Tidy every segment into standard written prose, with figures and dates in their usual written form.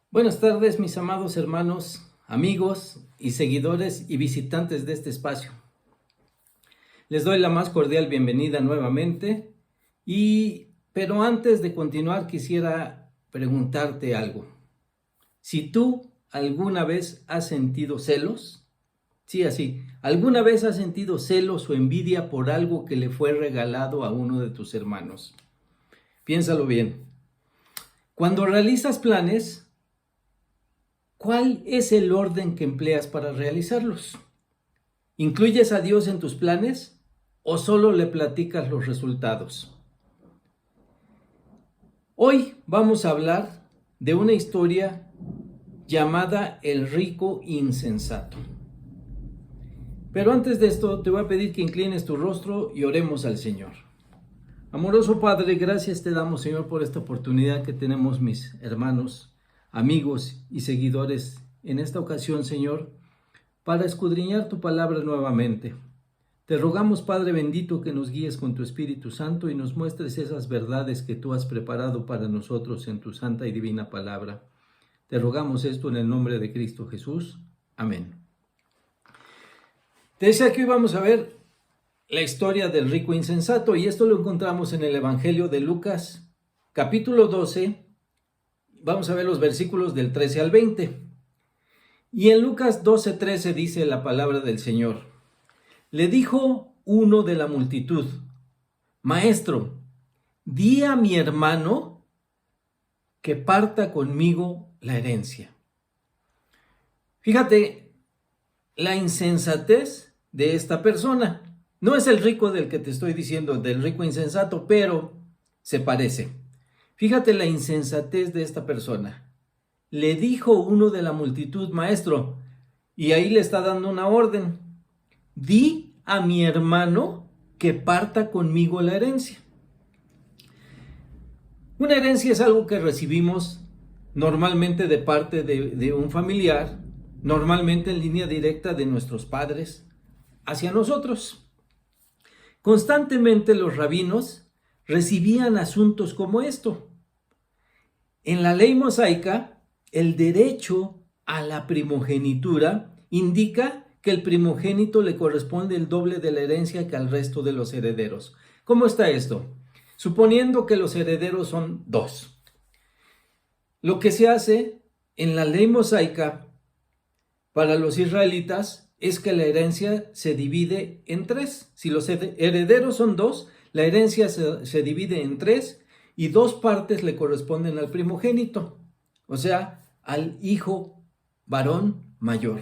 Buenas tardes, mis amados hermanos, amigos y seguidores y visitantes de este espacio. Les doy la más cordial bienvenida nuevamente pero antes de continuar quisiera preguntarte algo. Si tú alguna vez has sentido celos, ¿alguna vez has sentido celos o envidia por algo que le fue regalado a uno de tus hermanos? Piénsalo bien. Cuando realizas planes, ¿cuál es el orden que empleas para realizarlos? ¿Incluyes a Dios en tus planes o solo le platicas los resultados? Hoy vamos a hablar de una historia llamada El rico insensato. Pero antes de esto te voy a pedir que inclines tu rostro y oremos al Señor. Amoroso Padre, gracias te damos, Señor, por esta oportunidad que tenemos mis hermanos, amigos y seguidores en esta ocasión, Señor, para escudriñar tu palabra nuevamente. Te rogamos, Padre bendito, que nos guíes con tu Espíritu Santo y nos muestres esas verdades que tú has preparado para nosotros en tu santa y divina palabra. Te rogamos esto en el nombre de Cristo Jesús. Amén. Te decía que hoy vamos a ver la historia del rico insensato, y esto lo encontramos en el Evangelio de Lucas, capítulo 12. Vamos a ver los versículos del 13 al 20. Y en Lucas 12:13 dice la palabra del Señor. Le dijo uno de la multitud: Maestro, di a mi hermano que parta conmigo la herencia. Fíjate la insensatez de esta persona. No es el rico del que te estoy diciendo, del rico insensato, pero se parece. Fíjate la insensatez de esta persona. Le dijo uno de la multitud: Maestro, y ahí le está dando una orden. Di a mi hermano que parta conmigo la herencia. Una herencia es algo que recibimos normalmente de parte de un familiar, normalmente en línea directa de nuestros padres hacia nosotros. Constantemente los rabinos recibían asuntos como esto. En la ley mosaica, el derecho a la primogenitura indica que el primogénito le corresponde el doble de la herencia que al resto de los herederos. ¿Cómo está esto? Suponiendo que los herederos son dos. Lo que se hace en la ley mosaica para los israelitas es que la herencia se divide en tres. Si los herederos son dos, la herencia se divide en tres y dos partes le corresponden al primogénito, o sea, al hijo varón mayor.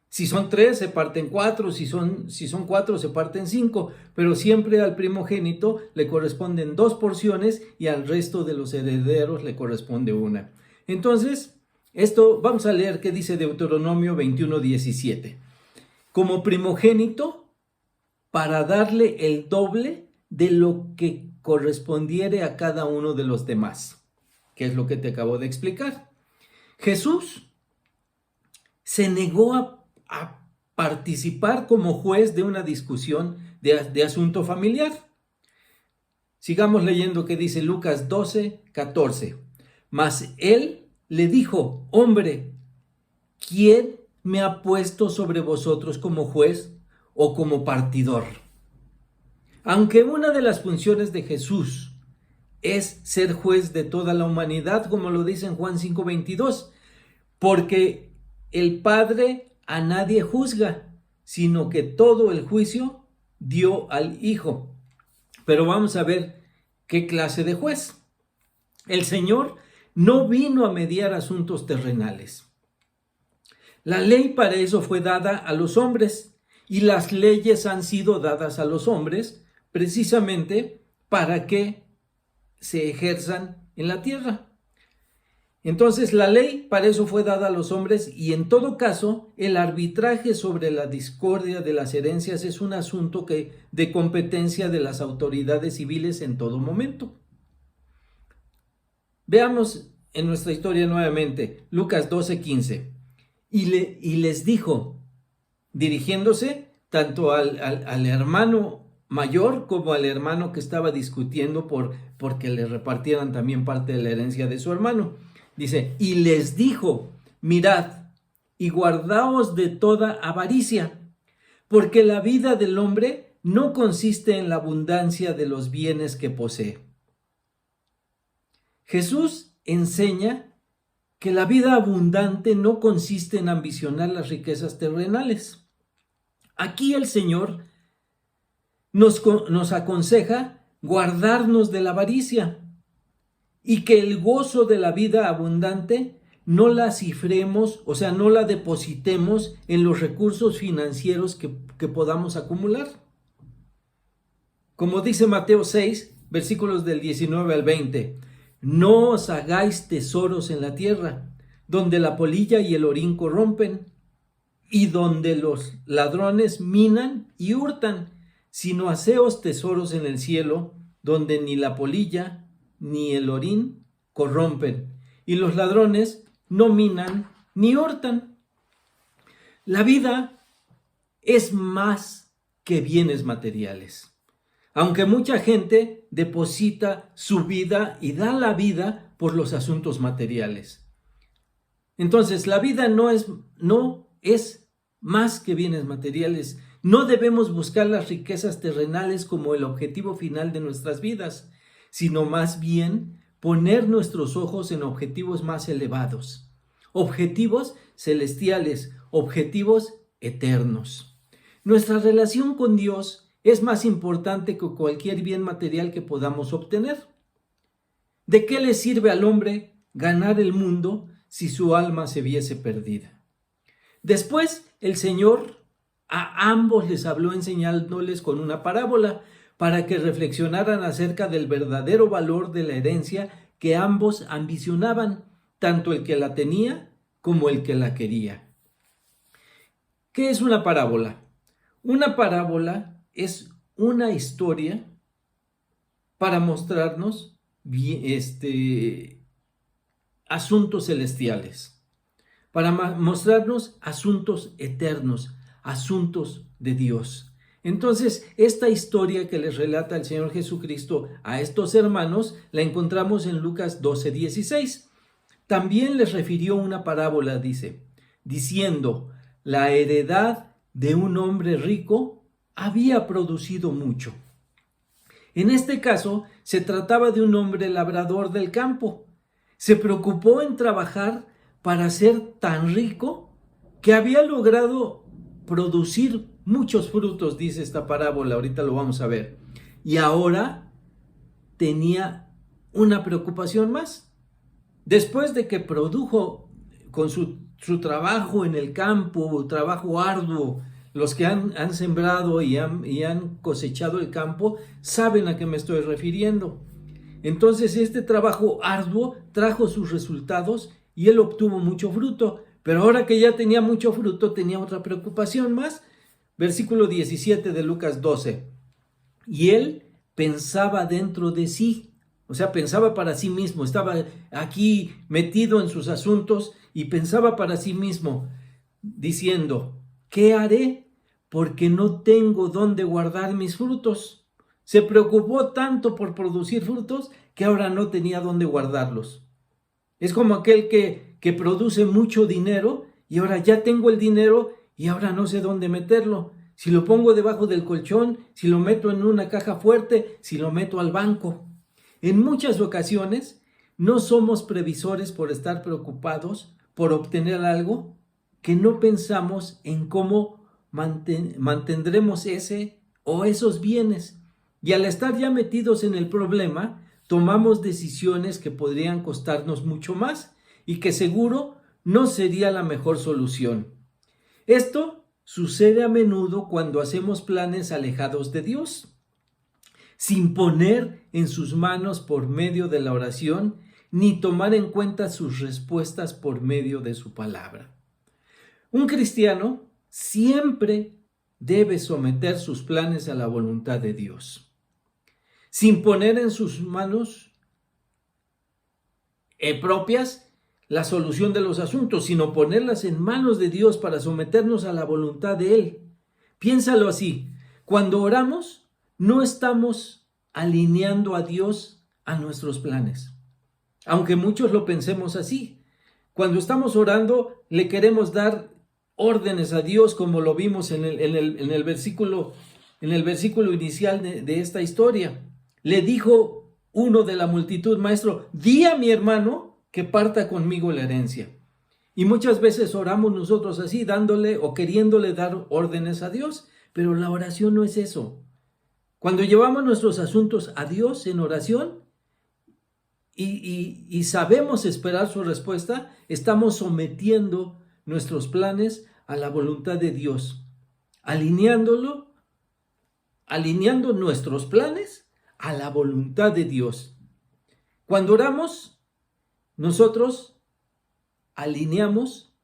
Si son tres, se parten cuatro, si son cuatro, se parten cinco, pero siempre al primogénito le corresponden dos porciones y al resto de los herederos le corresponde una. Entonces, esto vamos a leer qué dice Deuteronomio 21:17. Como primogénito, para darle el doble de lo que correspondiere a cada uno de los demás, que es lo que te acabo de explicar. Jesús se negó a participar como juez de una discusión de asunto familiar. Sigamos leyendo qué dice Lucas 12:14. Mas él le dijo: Hombre, ¿quién me ha puesto sobre vosotros como juez o como partidor? Aunque una de las funciones de Jesús es ser juez de toda la humanidad, como lo dice en Juan 5:22, porque el Padre a nadie juzga, sino que todo el juicio dio al Hijo. Pero vamos a ver qué clase de juez. El Señor no vino a mediar asuntos terrenales. La ley para eso fue dada a los hombres, y las leyes han sido dadas a los hombres precisamente para que se ejerzan en la tierra. Entonces la ley para eso fue dada a los hombres, y en todo caso el arbitraje sobre la discordia de las herencias es un asunto de competencia de las autoridades civiles en todo momento. Veamos en nuestra historia nuevamente, Lucas 12:15. Y les dijo, dirigiéndose tanto al hermano mayor como al hermano que estaba discutiendo porque le repartieran también parte de la herencia de su hermano. Dice, y les dijo, mirad y guardaos de toda avaricia, porque la vida del hombre no consiste en la abundancia de los bienes que posee. Jesús enseña que la vida abundante no consiste en ambicionar las riquezas terrenales. Aquí el Señor nos aconseja guardarnos de la avaricia y que el gozo de la vida abundante no la cifremos, o sea, no la depositemos en los recursos financieros que podamos acumular. Como dice Mateo 6, versículos del 19 al 20, no os hagáis tesoros en la tierra, donde la polilla y el orín corrompen, y donde los ladrones minan y hurtan, sino haceos tesoros en el cielo, donde ni la polilla ni el orín corrompen, y los ladrones no minan ni hurtan. La vida es más que bienes materiales. Aunque mucha gente deposita su vida y da la vida por los asuntos materiales. Entonces, la vida no es más que bienes materiales. No debemos buscar las riquezas terrenales como el objetivo final de nuestras vidas, sino más bien poner nuestros ojos en objetivos más elevados, objetivos celestiales, objetivos eternos. Nuestra relación con Dios es más importante que cualquier bien material que podamos obtener. ¿De qué le sirve al hombre ganar el mundo si su alma se viese perdida? Después, el Señor a ambos les habló enseñándoles con una parábola para que reflexionaran acerca del verdadero valor de la herencia que ambos ambicionaban, tanto el que la tenía como el que la quería. ¿Qué es una parábola? Una parábola es una historia para mostrarnos asuntos celestiales, para mostrarnos asuntos eternos, asuntos de Dios. Entonces, esta historia que les relata el Señor Jesucristo a estos hermanos, la encontramos en Lucas 12:16. También les refirió una parábola, diciendo, la heredad de un hombre rico había producido mucho. En este caso, se trataba de un hombre labrador del campo. Se preocupó en trabajar para ser tan rico que había logrado producir muchos frutos, dice esta parábola, ahorita lo vamos a ver. Y ahora tenía una preocupación más. Después de que produjo con su trabajo en el campo, trabajo arduo, los que han sembrado y han cosechado el campo saben a qué me estoy refiriendo. Entonces este trabajo arduo trajo sus resultados y él obtuvo mucho fruto. Pero ahora que ya tenía mucho fruto, tenía otra preocupación más. Versículo 17 de Lucas 12. Y él pensaba dentro de sí, o sea, pensaba para sí mismo, estaba aquí metido en sus asuntos y pensaba para sí mismo, diciendo, ¿qué haré? Porque no tengo dónde guardar mis frutos. Se preocupó tanto por producir frutos que ahora no tenía dónde guardarlos. Es como aquel que produce mucho dinero y ahora ya tengo el dinero y ahora no sé dónde meterlo. Si lo pongo debajo del colchón, si lo meto en una caja fuerte, si lo meto al banco. En muchas ocasiones no somos previsores por estar preocupados por obtener algo que no pensamos en cómo mantendremos ese o esos bienes. Y al estar ya metidos en el problema, tomamos decisiones que podrían costarnos mucho más y que seguro no sería la mejor solución. Esto sucede a menudo cuando hacemos planes alejados de Dios, sin poner en sus manos por medio de la oración, ni tomar en cuenta sus respuestas por medio de su palabra. Un cristiano siempre debe someter sus planes a la voluntad de Dios, sin poner en sus manos propias la solución de los asuntos, sino ponerlas en manos de Dios para someternos a la voluntad de Él. Piénsalo así, cuando oramos no estamos alineando a Dios a nuestros planes. aunque muchos lo pensemos así. Cuando estamos orando, le queremos dar órdenes a Dios, como lo vimos en el versículo inicial de esta historia. Le dijo uno de la multitud: Maestro, di a mi hermano que parta conmigo la herencia. Y muchas veces oramos nosotros así, dándole o queriéndole dar órdenes a Dios, pero la oración no es eso. Cuando llevamos nuestros asuntos a Dios en oración y sabemos esperar su respuesta, estamos sometiendo nuestros planes a la voluntad de Dios, alineando nuestros planes a la voluntad de Dios. Cuando oramos, nosotros alineamos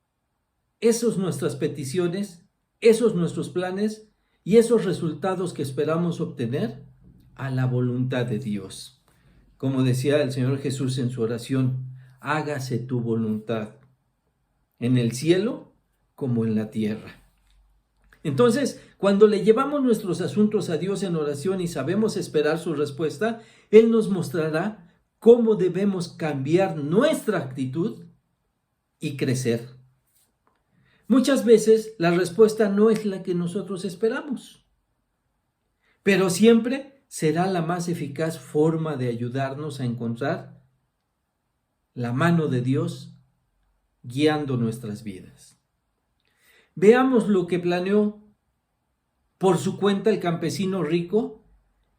nuestras peticiones, nuestros planes y esos resultados que esperamos obtener a la voluntad de Dios. Como decía el Señor Jesús en su oración: hágase tu voluntad, en el cielo como en la tierra. Entonces, cuando le llevamos nuestros asuntos a Dios en oración y sabemos esperar su respuesta, Él nos mostrará cómo debemos cambiar nuestra actitud y crecer. Muchas veces la respuesta no es la que nosotros esperamos, pero siempre será la más eficaz forma de ayudarnos a encontrar la mano de Dios guiando nuestras vidas. Veamos lo que planeó por su cuenta el campesino rico,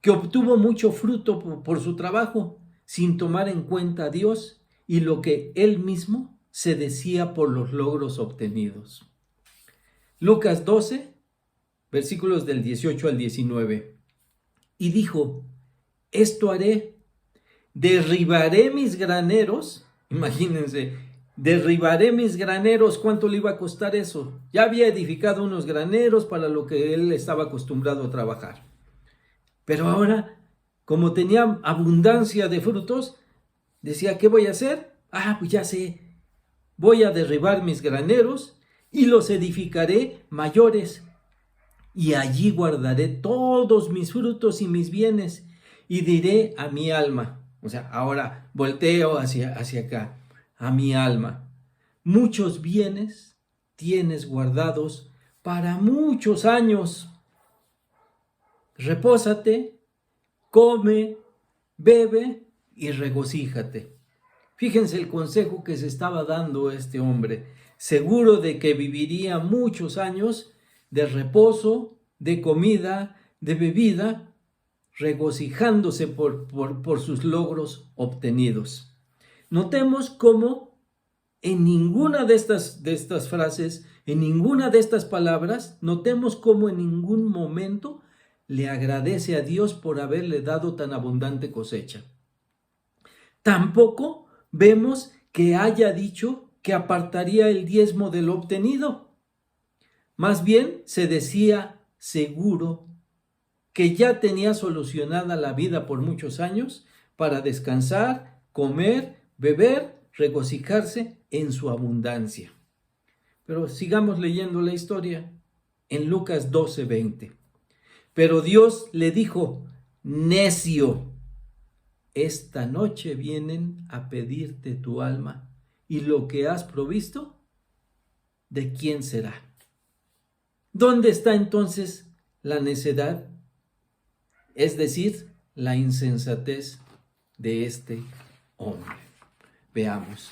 que obtuvo mucho fruto por su trabajo, sin tomar en cuenta a Dios y lo que él mismo se decía por los logros obtenidos. Lucas 12, versículos del 18 al 19. Y dijo: esto haré, derribaré mis graneros. Imagínense, derribaré mis graneros. ¿Cuánto le iba a costar eso? Ya había edificado unos graneros para lo que él estaba acostumbrado a trabajar. Pero ahora, como tenía abundancia de frutos, decía: ¿qué voy a hacer? Pues ya sé, voy a derribar mis graneros y los edificaré mayores. Y allí guardaré todos mis frutos y mis bienes, y diré a mi alma, o sea, ahora volteo hacia acá, a mi alma: muchos bienes tienes guardados para muchos años. Repósate, come, bebe y regocíjate. Fíjense el consejo que se estaba dando este hombre, seguro de que viviría muchos años de reposo, de comida, de bebida, regocijándose por sus logros obtenidos. Notemos cómo en ninguna de estas frases, en ninguna de estas palabras, notemos cómo en ningún momento le agradece a Dios por haberle dado tan abundante cosecha. Tampoco vemos que haya dicho que apartaría el diezmo de lo obtenido. Más bien se decía seguro que ya tenía solucionada la vida por muchos años para descansar, comer, beber, regocijarse en su abundancia. Pero sigamos leyendo la historia en Lucas 12:20. Pero Dios le dijo: necio, esta noche vienen a pedirte tu alma, y lo que has provisto, ¿de quién será? ¿Dónde está entonces la necedad? Es decir, la insensatez de este hombre. Veamos,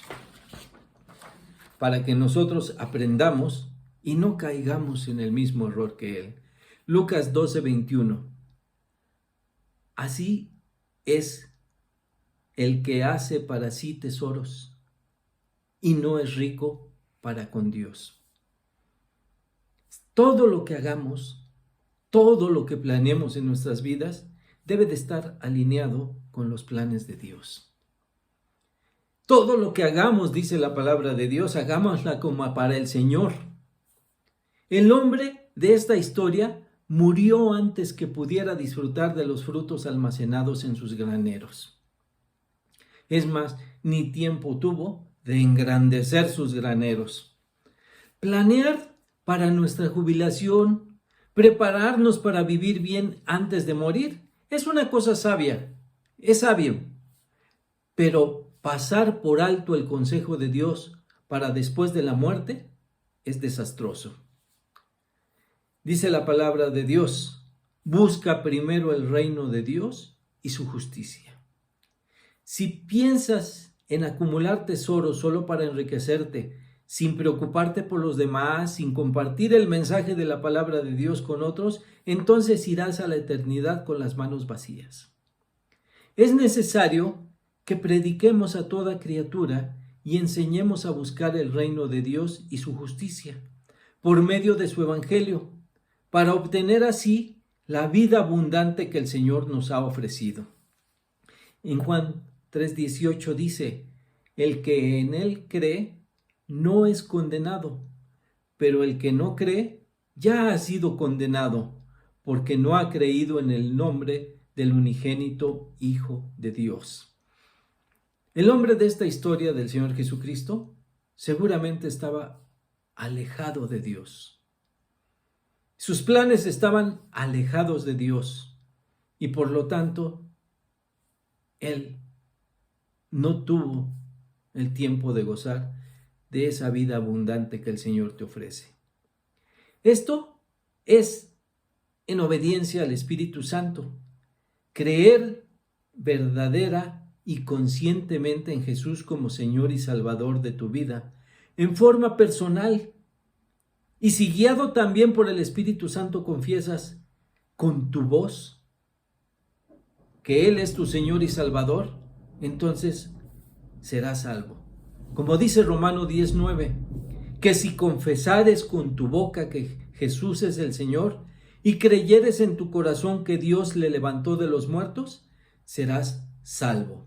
para que nosotros aprendamos y no caigamos en el mismo error que él. Lucas 12:21. Así es el que hace para sí tesoros y no es rico para con Dios. Todo lo que hagamos, todo lo que planeemos en nuestras vidas, debe de estar alineado con los planes de Dios. Todo lo que hagamos, dice la palabra de Dios, hagámosla como para el Señor. El hombre de esta historia murió antes que pudiera disfrutar de los frutos almacenados en sus graneros. Es más, ni tiempo tuvo de engrandecer sus graneros. Planear para nuestra jubilación, prepararnos para vivir bien antes de morir, es una cosa sabia, es sabio. pero pasar por alto el consejo de Dios para después de la muerte es desastroso. Dice la palabra de Dios: busca primero el reino de Dios y su justicia. Si piensas en acumular tesoros solo para enriquecerte, sin preocuparte por los demás, sin compartir el mensaje de la palabra de Dios con otros, entonces irás a la eternidad con las manos vacías. Es necesario que prediquemos a toda criatura y enseñemos a buscar el reino de Dios y su justicia por medio de su evangelio, para obtener así la vida abundante que el Señor nos ha ofrecido. En Juan 3:18 dice: el que en él cree no es condenado, pero el que no cree ya ha sido condenado, porque no ha creído en el nombre del unigénito Hijo de Dios. El hombre de esta historia del Señor Jesucristo seguramente estaba alejado de Dios. Sus planes estaban alejados de Dios y por lo tanto él no tuvo el tiempo de gozar de esa vida abundante que el Señor te ofrece. Esto es en obediencia al Espíritu Santo. Creer verdadera y conscientemente en Jesús como Señor y Salvador de tu vida, en forma personal. Y si guiado también por el Espíritu Santo confiesas con tu voz que Él es tu Señor y Salvador, entonces serás salvo. Como dice Romanos 10:9, que si confesares con tu boca que Jesús es el Señor y creyeres en tu corazón que Dios le levantó de los muertos, serás salvo.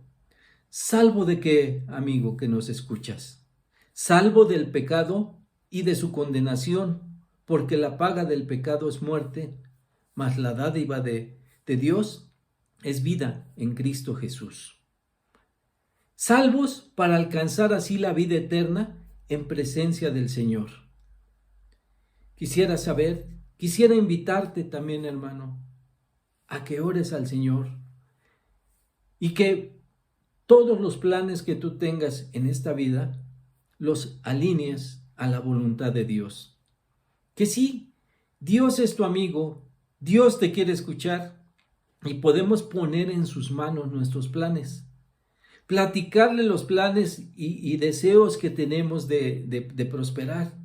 ¿Salvo de qué, amigo, que nos escuchas? Salvo del pecado y de su condenación, porque la paga del pecado es muerte, mas la dádiva de Dios es vida en Cristo Jesús. Salvos para alcanzar así la vida eterna en presencia del Señor. Quisiera invitarte también, hermano, a que ores al Señor y que todos los planes que tú tengas en esta vida los alinees a la voluntad de Dios. Que sí, Dios es tu amigo, Dios te quiere escuchar y podemos poner en sus manos nuestros planes. Platicarle los planes y deseos que tenemos de prosperar,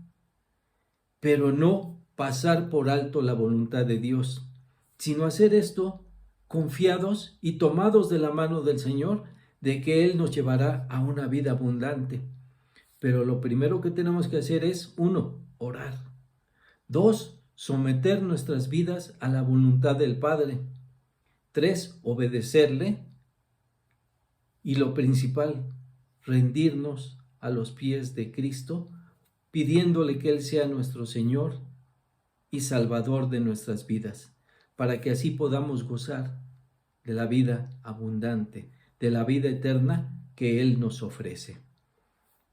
pero no pasar por alto la voluntad de Dios, sino hacer esto confiados y tomados de la mano del Señor, de que Él nos llevará a una vida abundante. Pero lo primero que tenemos que hacer es, 1, orar. 2, someter nuestras vidas a la voluntad del Padre. 3, obedecerle. Y lo principal, rendirnos a los pies de Cristo, pidiéndole que Él sea nuestro Señor y Salvador de nuestras vidas, para que así podamos gozar de la vida abundante, de la vida eterna que Él nos ofrece.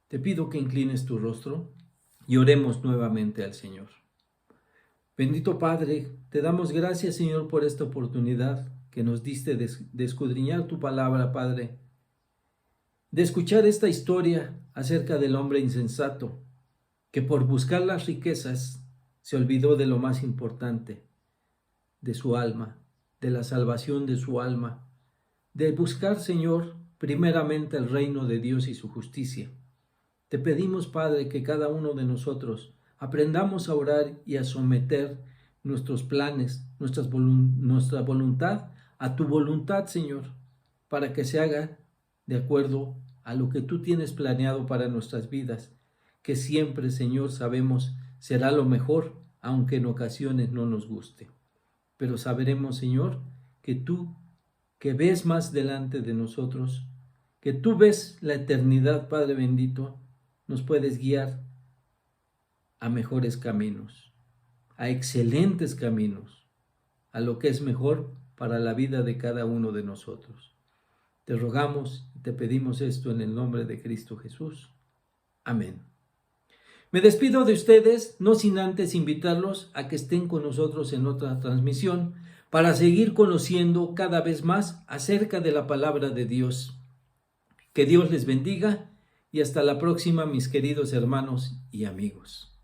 Te pido que inclines tu rostro y oremos nuevamente al Señor. Bendito Padre, te damos gracias, Señor, por esta oportunidad que nos diste de escudriñar tu palabra, Padre, de escuchar esta historia acerca del hombre insensato, que por buscar las riquezas se olvidó de lo más importante, de su alma, de la salvación de su alma, de buscar, Señor, primeramente el reino de Dios y su justicia. Te pedimos, Padre, que cada uno de nosotros aprendamos a orar y a someter nuestros planes, nuestra voluntad a tu voluntad, Señor, para que se haga de acuerdo a lo que tú tienes planeado para nuestras vidas, que siempre, Señor, sabemos será lo mejor, aunque en ocasiones no nos guste. Pero sabremos, Señor, que tú, que ves más delante de nosotros, que tú ves la eternidad, Padre bendito, nos puedes guiar a mejores caminos, a excelentes caminos, a lo que es mejor para la vida de cada uno de nosotros. Te rogamos y te pedimos esto en el nombre de Cristo Jesús. Amén. Me despido de ustedes, no sin antes invitarlos a que estén con nosotros en otra transmisión para seguir conociendo cada vez más acerca de la palabra de Dios. Que Dios les bendiga y hasta la próxima, mis queridos hermanos y amigos.